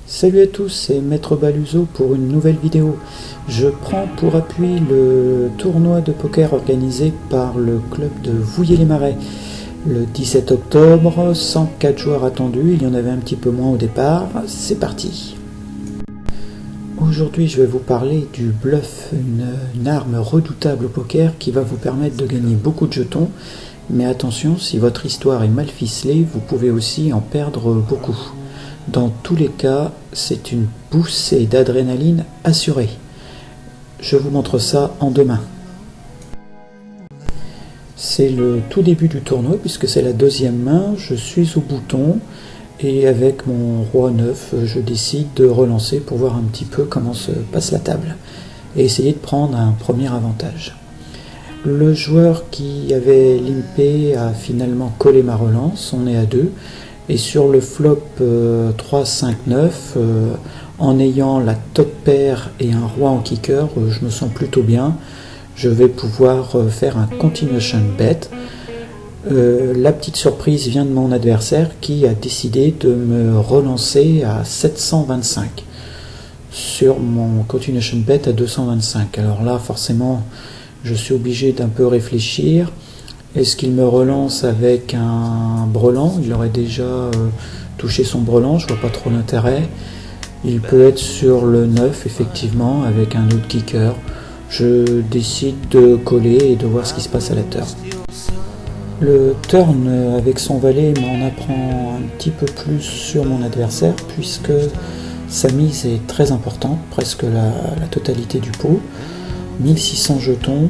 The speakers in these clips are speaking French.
Salut à tous, c'est Maître Baluzo pour une nouvelle vidéo. Je prends pour appui le tournoi de poker organisé par le club de Vouillers-les-Marais. Le 17 octobre, 104 joueurs attendus, il y en avait un petit peu moins au départ, c'est parti. Aujourd'hui je vais vous parler du bluff, une arme redoutable au poker qui va vous permettre de gagner beaucoup de jetons. Mais attention, si votre histoire est mal ficelée, vous pouvez aussi en perdre beaucoup. Dans tous les cas, c'est une poussée d'adrénaline assurée. Je vous montre ça en deux mains. C'est le tout début du tournoi puisque c'est la deuxième main, je suis au bouton et avec mon roi 9, je décide de relancer pour voir un petit peu comment se passe la table et essayer de prendre un premier avantage. Le joueur qui avait limpé a finalement collé ma relance, on est à 2. Et sur le flop 3, 5, 9, en ayant la top paire et un roi en kicker, je me sens plutôt bien. Je vais pouvoir faire un continuation bet. La petite surprise vient de mon adversaire qui a décidé de me relancer à 725 sur mon continuation bet à 225. Alors là, forcément, je suis obligé d'un peu réfléchir. Est-ce qu'il me relance avec un brelan? Il aurait déjà touché son brelan, je vois pas trop l'intérêt. Il peut être sur le 9 effectivement avec un autre kicker. Je décide de coller et de voir ce qui se passe à la turn. Le turn avec son valet m'en apprend un petit peu plus sur mon adversaire puisque sa mise est très importante, presque la totalité du pot. 1600 jetons.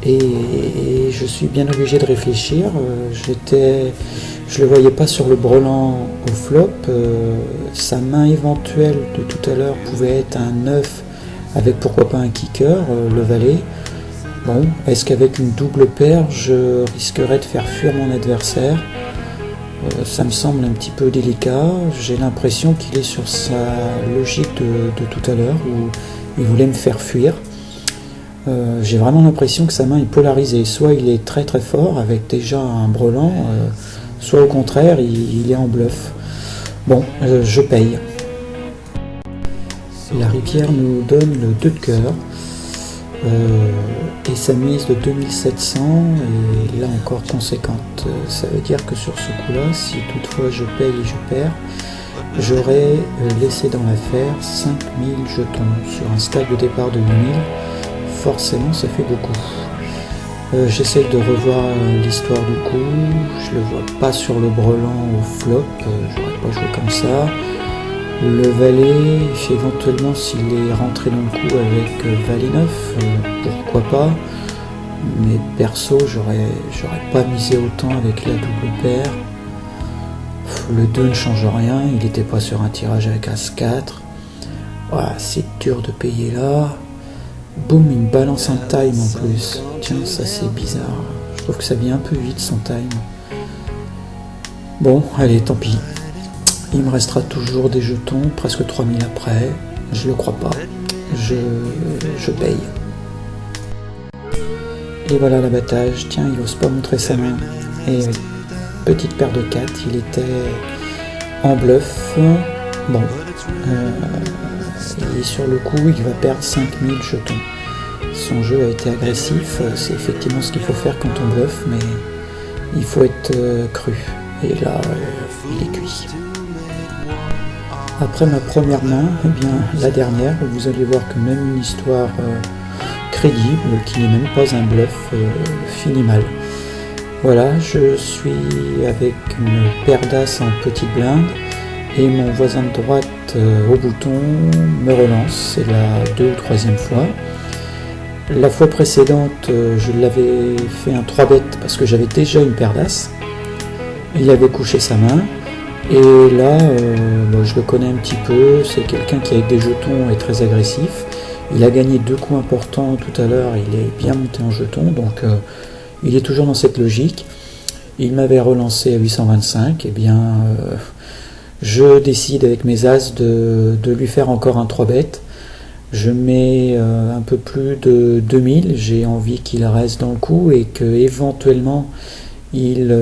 Et je suis bien obligé de réfléchir. Je le voyais pas sur le brelan au flop. Sa main éventuelle de tout à l'heure pouvait être un 9 avec pourquoi pas un kicker, le valet. Bon, est-ce qu'avec une double paire, je risquerais de faire fuir mon adversaire? Ça me semble un petit peu délicat. J'ai l'impression qu'il est sur sa logique de tout à l'heure où il voulait me faire fuir. J'ai vraiment l'impression que sa main est polarisée, soit il est très très fort avec déjà un brelan, soit au contraire il est en bluff. Bon, je paye. La rivière nous donne le 2 de cœur et sa mise de 2700 est là encore conséquente. Ça veut dire que sur ce coup-là, si toutefois je paye et je perds, j'aurais laissé dans l'affaire 5000 jetons sur un stade de départ de 8000. Forcément ça fait beaucoup. J'essaye de revoir l'histoire du coup, je le vois pas sur le brelan au flop, j'aurais pas joué comme ça. Le valet, éventuellement s'il est rentré dans le coup avec valet 9, pourquoi pas, mais perso j'aurais pas misé autant avec la double paire. Le 2 ne change rien, il n'était pas sur un tirage avec As-4. Voilà, c'est dur de payer là. Boum, il me balance un time en plus. Tiens, ça c'est bizarre. Je trouve que ça vient un peu vite son time. Bon, allez, tant pis. Il me restera toujours des jetons, presque 3000 après. Je le crois pas. Je paye. Et voilà l'abattage. Tiens, il n'ose pas montrer sa main. Et oui, petite paire de 4. Il était en bluff. Bon. Et sur le coup, il va perdre 5000 jetons. Son jeu a été agressif, c'est effectivement ce qu'il faut faire quand on bluffe, mais il faut être cru. Et là, il est cuit. Après ma première main, eh bien la dernière, vous allez voir que même une histoire crédible, qui n'est même pas un bluff, finit mal. Voilà, je suis avec une paire d'as en petite blinde. Et mon voisin de droite au bouton me relance, c'est la 2 ou 3e fois. La fois précédente, je l'avais fait un 3 bet parce que j'avais déjà une paire d'as. Il avait couché sa main. Et là, je le connais un petit peu, c'est quelqu'un qui avec des jetons est très agressif. Il a gagné 2 coups importants tout à l'heure, il est bien monté en jetons, donc il est toujours dans cette logique. Il m'avait relancé à 825, et bien... je décide avec mes as de lui faire encore un 3 bet. Je mets un peu plus de 2000. J'ai envie qu'il reste dans le coup et qu'éventuellement il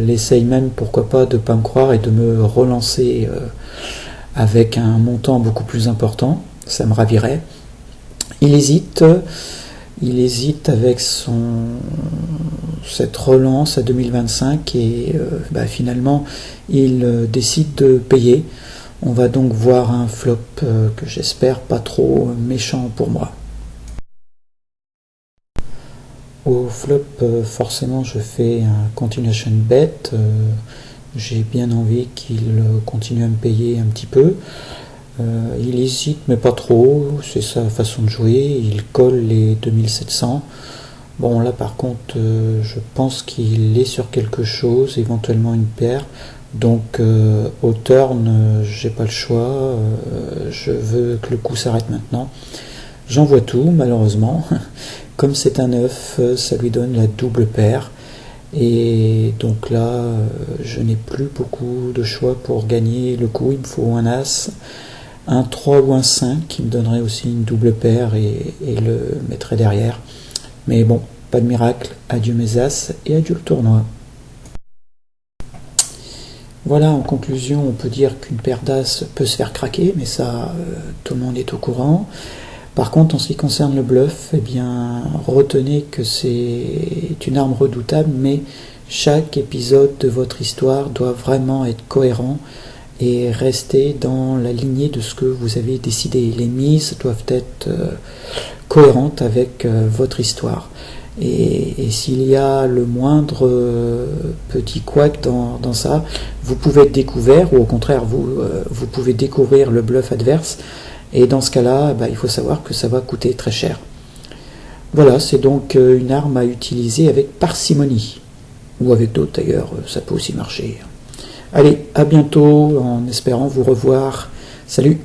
essaye même, pourquoi pas, de ne pas me croire et de me relancer avec un montant beaucoup plus important, ça me ravirait. Il hésite avec cette relance à 2025 et finalement il décide de payer. On va donc voir un flop que j'espère pas trop méchant pour moi. Au flop, forcément je fais un continuation bet. J'ai bien envie qu'il continue à me payer un petit peu. Il hésite mais pas trop, c'est sa façon de jouer, il colle les 2700. Bon là par contre je pense qu'il est sur quelque chose, éventuellement une paire, donc au turn j'ai pas le choix, je veux que le coup s'arrête maintenant. J'envoie tout malheureusement, comme c'est un 9 ça lui donne la double paire, et donc là je n'ai plus beaucoup de choix pour gagner le coup, il me faut un as, un 3 ou un 5 qui me donnerait aussi une double paire et le mettrait derrière. Mais bon, pas de miracle, adieu mes as et adieu le tournoi. Voilà, en conclusion, on peut dire qu'une paire d'as peut se faire craquer, mais ça, tout le monde est au courant. Par contre, en ce qui concerne le bluff, eh bien, retenez que c'est une arme redoutable, mais chaque épisode de votre histoire doit vraiment être cohérent et rester dans la lignée de ce que vous avez décidé. Les mises doivent être cohérentes avec votre histoire. Et s'il y a le moindre petit couac dans ça, vous pouvez être découvert, ou au contraire, vous pouvez découvrir le bluff adverse, et dans ce cas-là, il faut savoir que ça va coûter très cher. Voilà, c'est donc une arme à utiliser avec parcimonie, ou avec d'autres d'ailleurs, ça peut aussi marcher. Allez, à bientôt, en espérant vous revoir. Salut!